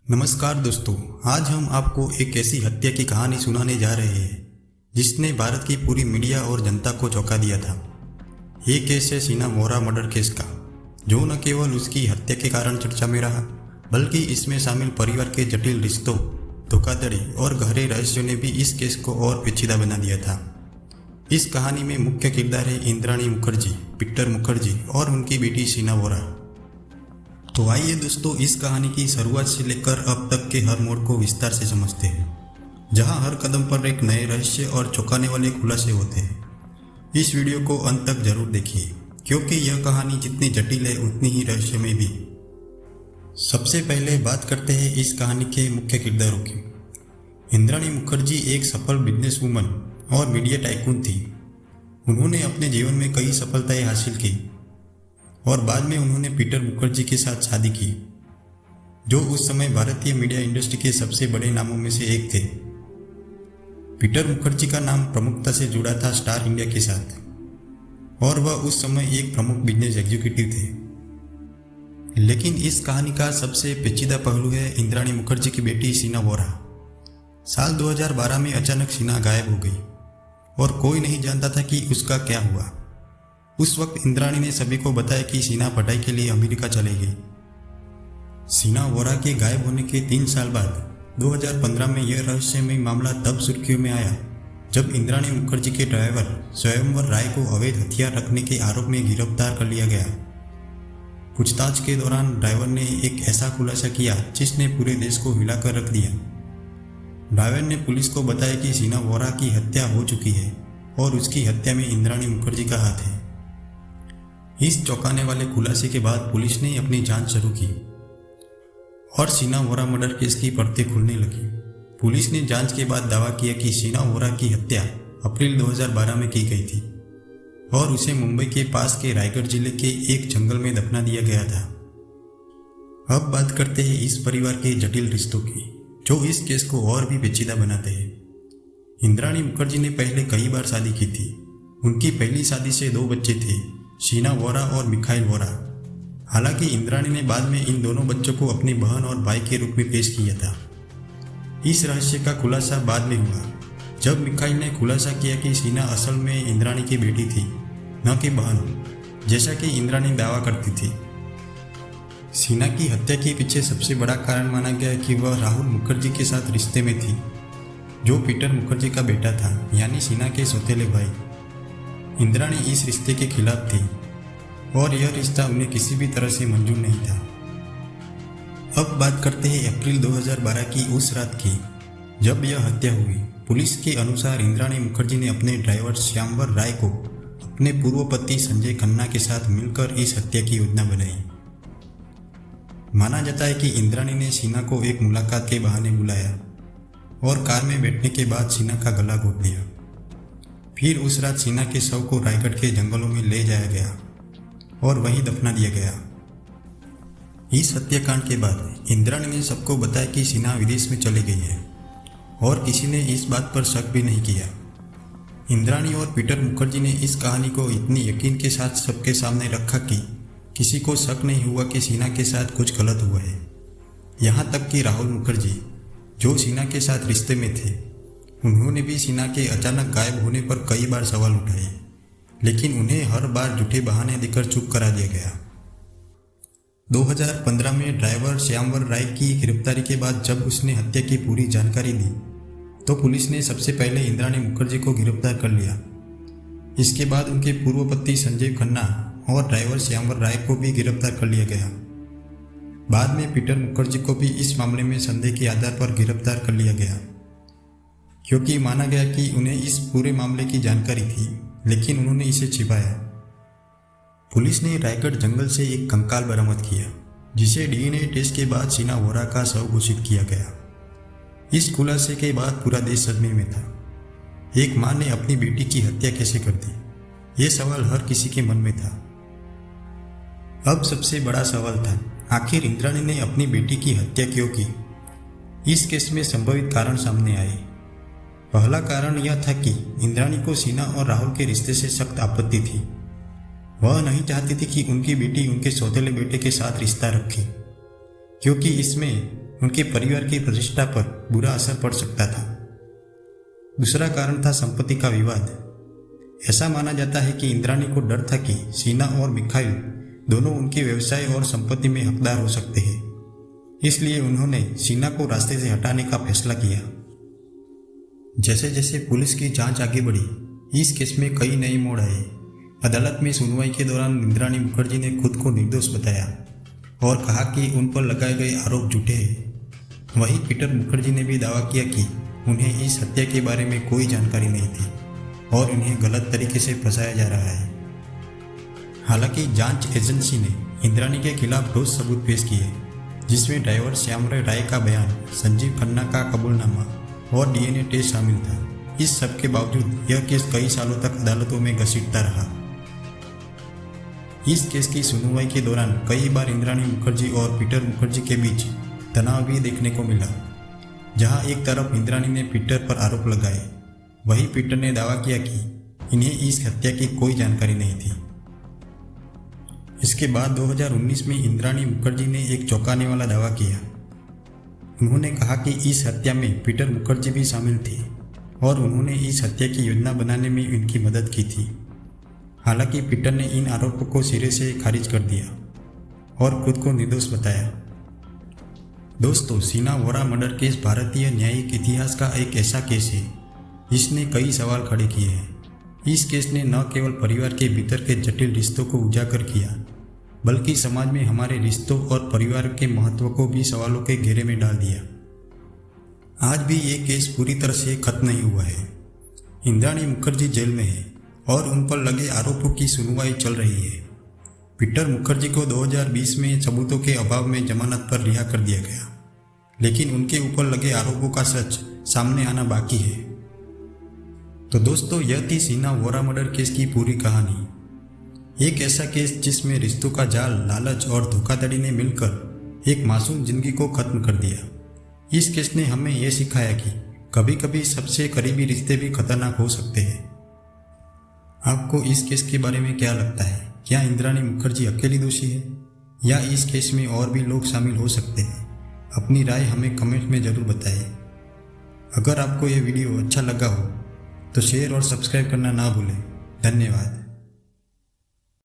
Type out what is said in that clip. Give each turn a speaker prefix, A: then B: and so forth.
A: नमस्कार दोस्तों, आज हम आपको एक ऐसी हत्या की कहानी सुनाने जा रहे हैं जिसने भारत की पूरी मीडिया और जनता को चौंका दिया था। ये केस है शीना वोरा मर्डर केस का, जो न केवल उसकी हत्या के कारण चर्चा में रहा, बल्कि इसमें शामिल परिवार के जटिल रिश्तों, धोखाधड़ी और गहरे रहस्यों ने भी इस केस को और पेचीदा बना दिया था। इस कहानी में मुख्य किरदार है इंद्राणी मुखर्जी, पीटर मुखर्जी और उनकी बेटी शीना वोरा। तो आइए दोस्तों, इस कहानी की शुरुआत से लेकर अब तक के हर मोड़ को विस्तार से समझते हैं, जहां हर कदम पर एक नए रहस्य और चौंकाने वाले खुलासे होते हैं। इस वीडियो को अंत तक जरूर देखिए, क्योंकि यह कहानी जितनी जटिल है उतनी ही रहस्यमय भी। सबसे पहले बात करते हैं इस कहानी के मुख्य किरदारों की। इंद्राणी मुखर्जी एक सफल बिजनेस वूमन और मीडिया टाइकून थी। उन्होंने अपने जीवन में कई सफलताएं हासिल की और बाद में उन्होंने पीटर मुखर्जी के साथ शादी की, जो उस समय भारतीय मीडिया इंडस्ट्री के सबसे बड़े नामों में से एक थे। पीटर मुखर्जी का नाम प्रमुखता से जुड़ा था स्टार इंडिया के साथ, और वह उस समय एक प्रमुख बिजनेस एग्जीक्यूटिव थे। लेकिन इस कहानी का सबसे पेचीदा पहलू है इंद्राणी मुखर्जी की बेटी शीना वोरा। साल 2012 में अचानक शीना गायब हो गई और कोई नहीं जानता था कि उसका क्या हुआ। उस वक्त इंद्राणी ने सभी को बताया कि शीना पढ़ाई के लिए अमेरिका चली गई। शीना वोरा के गायब होने के 3 साल बाद 2015 में यह रहस्यमय मामला तब सुर्खियों में आया जब इंद्राणी मुखर्जी के ड्राइवर स्वयंवर राय को अवैध हथियार रखने के आरोप में गिरफ्तार कर लिया गया। पूछताछ के दौरान ड्राइवर ने एक ऐसा खुलासा किया जिसने पूरे देश को हिलाकर रख दिया। ड्राइवर ने पुलिस को बताया कि शीना वोरा की हत्या हो चुकी है और उसकी हत्या में इंद्राणी मुखर्जी का हाथ है। इस चौंकाने वाले खुलासे के बाद पुलिस ने अपनी जांच शुरू की और शीना वोरा मर्डर केस की परतें खुलने लगी। पुलिस ने जांच के बाद दावा किया कि शीना वोरा की हत्या अप्रैल 2012 में की गई थी और उसे मुंबई के पास के रायगढ़ जिले के एक जंगल में दफना दिया गया था। अब बात करते हैं इस परिवार के जटिल रिश्तों की, जो इस केस को और भी पेचीदा बनाते हैं। इंद्राणी मुखर्जी ने पहले कई बार शादी की थी। उनकी पहली शादी से 2 बच्चे थे, शीना वोरा और मिखाइल वोरा। हालांकि इंद्राणी ने बाद में इन दोनों बच्चों को अपनी बहन और भाई के रूप में पेश किया था। इस रहस्य का खुलासा बाद में हुआ जब मिखाइल ने खुलासा किया कि शीना असल में इंद्राणी की बेटी थी, न कि बहन, जैसा कि इंद्राणी दावा करती थी। शीना की हत्या के पीछे सबसे बड़ा कारण माना गया कि वह राहुल मुखर्जी के साथ रिश्ते में थी, जो पीटर मुखर्जी का बेटा था, यानी शीना के सौतेले भाई। इंद्राणी इस रिश्ते के खिलाफ थी और यह रिश्ता उन्हें किसी भी तरह से मंजूर नहीं था। अब बात करते हैं अप्रैल 2012 की उस रात की जब यह हत्या हुई। पुलिस के अनुसार इंद्राणी मुखर्जी ने अपने ड्राइवर श्यामवर राय को अपने पूर्व पति संजय खन्ना के साथ मिलकर इस हत्या की योजना बनाई। माना जाता है कि इंद्राणी ने शीना को एक मुलाकात के बहाने बुलाया और कार में बैठने के बाद शीना का गला घोट दिया। फिर उस रात शीना के शव को रायगढ़ के जंगलों में ले जाया गया और वहीं दफना दिया गया। इस हत्याकांड के बाद इंद्राणी ने सबको बताया कि शीना विदेश में चली गई है और किसी ने इस बात पर शक भी नहीं किया। इंद्राणी और पीटर मुखर्जी ने इस कहानी को इतनी यकीन के साथ सबके सामने रखा कि किसी को शक नहीं हुआ कि शीना के साथ कुछ गलत हुआ है। यहाँ तक कि राहुल मुखर्जी, जो शीना के साथ रिश्ते में थे, उन्होंने भी शीना के अचानक गायब होने पर कई बार सवाल उठाए, लेकिन उन्हें हर बार झूठे बहाने देकर चुप करा दिया गया। 2015 में ड्राइवर श्यामवर राय की गिरफ्तारी के बाद जब उसने हत्या की पूरी जानकारी दी, तो पुलिस ने सबसे पहले इंद्राणी मुखर्जी को गिरफ्तार कर लिया। इसके बाद उनके पूर्व पति संजय खन्ना और ड्राइवर श्यामवर राय को भी गिरफ्तार कर लिया गया। बाद में पीटर मुखर्जी को भी इस मामले में संदेह के आधार पर गिरफ्तार कर लिया गया, क्योंकि माना गया कि उन्हें इस पूरे मामले की जानकारी थी, लेकिन उन्होंने इसे छिपाया। पुलिस ने रायगढ़ जंगल से एक कंकाल बरामद किया, जिसे डीएनए टेस्ट के बाद शीना वोरा का शव घोषित किया गया। इस खुलासे के बाद पूरा देश सदमे में था। एक मां ने अपनी बेटी की हत्या कैसे कर दी, ये सवाल हर किसी के मन में था। अब सबसे बड़ा सवाल था, आखिर इंद्राणी ने अपनी बेटी की हत्या क्यों की? इस केस में संभावित कारण सामने आए। पहला कारण यह था कि इंद्राणी को शीना और राहुल के रिश्ते से सख्त आपत्ति थी। वह नहीं चाहती थी कि उनकी बेटी उनके सौतेले बेटे के साथ रिश्ता रखे, क्योंकि इसमें उनके परिवार की प्रतिष्ठा पर बुरा असर पड़ सकता था। दूसरा कारण था संपत्ति का विवाद। ऐसा माना जाता है कि इंद्राणी को डर था कि सीना और मिखाइल दोनों उनके व्यवसाय और संपत्ति में हकदार हो सकते हैं, इसलिए उन्होंने सीना को रास्ते से हटाने का फैसला किया। जैसे जैसे पुलिस की जांच आगे बढ़ी, इस केस में कई नए मोड़ आए। अदालत में सुनवाई के दौरान इंद्राणी मुखर्जी ने खुद को निर्दोष बताया और कहा कि उन पर लगाए गए आरोप झूठे हैं। वहीं पीटर मुखर्जी ने भी दावा किया कि उन्हें इस हत्या के बारे में कोई जानकारी नहीं थी और उन्हें गलत तरीके से फंसाया जा रहा है। हालांकि जांच एजेंसी ने इंद्राणी के खिलाफ ठोस सबूत पेश किए, जिसमें ड्राइवर श्यामराय राय का बयान, संजीव खन्ना का कबूलनामा और डीएनए टेस्ट शामिल था। इस सब के बावजूद यह केस कई सालों तक अदालतों में घसीटता रहा। इस केस की सुनवाई के दौरान कई बार इंद्राणी मुखर्जी और पीटर मुखर्जी के बीच तनाव भी देखने को मिला। जहां एक तरफ इंद्राणी ने पीटर पर आरोप लगाए, वहीं पीटर ने दावा किया कि इन्हें इस हत्या की कोई जानकारी नहीं थी। इसके बाद 2019 में इंद्राणी मुखर्जी ने एक चौंकाने वाला दावा किया। उन्होंने कहा कि इस हत्या में पीटर मुखर्जी भी शामिल थे और उन्होंने इस हत्या की योजना बनाने में उनकी मदद की थी। हालांकि पीटर ने इन आरोपों को सिरे से खारिज कर दिया और खुद को निर्दोष बताया। दोस्तों, सीना वोरा मर्डर केस भारतीय न्यायिक इतिहास का एक ऐसा केस है जिसने कई सवाल खड़े किए हैं। इस केस ने न केवल परिवार के भीतर के जटिल रिश्तों को उजागर किया, बल्कि समाज में हमारे रिश्तों और परिवार के महत्व को भी सवालों के घेरे में डाल दिया। आज भी ये केस पूरी तरह से खत्म नहीं हुआ है। इंद्राणी मुखर्जी जेल में है और उन पर लगे आरोपों की सुनवाई चल रही है। पीटर मुखर्जी को 2020 में सबूतों के अभाव में जमानत पर रिहा कर दिया गया, लेकिन उनके ऊपर लगे आरोपों का सच सामने आना बाकी है। तो दोस्तों, यह थी सीना वोरा मर्डर केस की पूरी कहानी। एक ऐसा केस जिसमें रिश्तों का जाल, लालच और धोखाधड़ी ने मिलकर एक मासूम जिंदगी को खत्म कर दिया। इस केस ने हमें यह सिखाया कि कभी कभी सबसे करीबी रिश्ते भी खतरनाक हो सकते हैं। आपको इस केस के बारे में क्या लगता है? क्या इंद्राणी मुखर्जी अकेली दोषी है या इस केस में और भी लोग शामिल हो सकते हैं? अपनी राय हमें कमेंट में ज़रूर बताएं। अगर आपको यह वीडियो अच्छा लगा हो तो शेयर और सब्सक्राइब करना ना भूलें। धन्यवाद।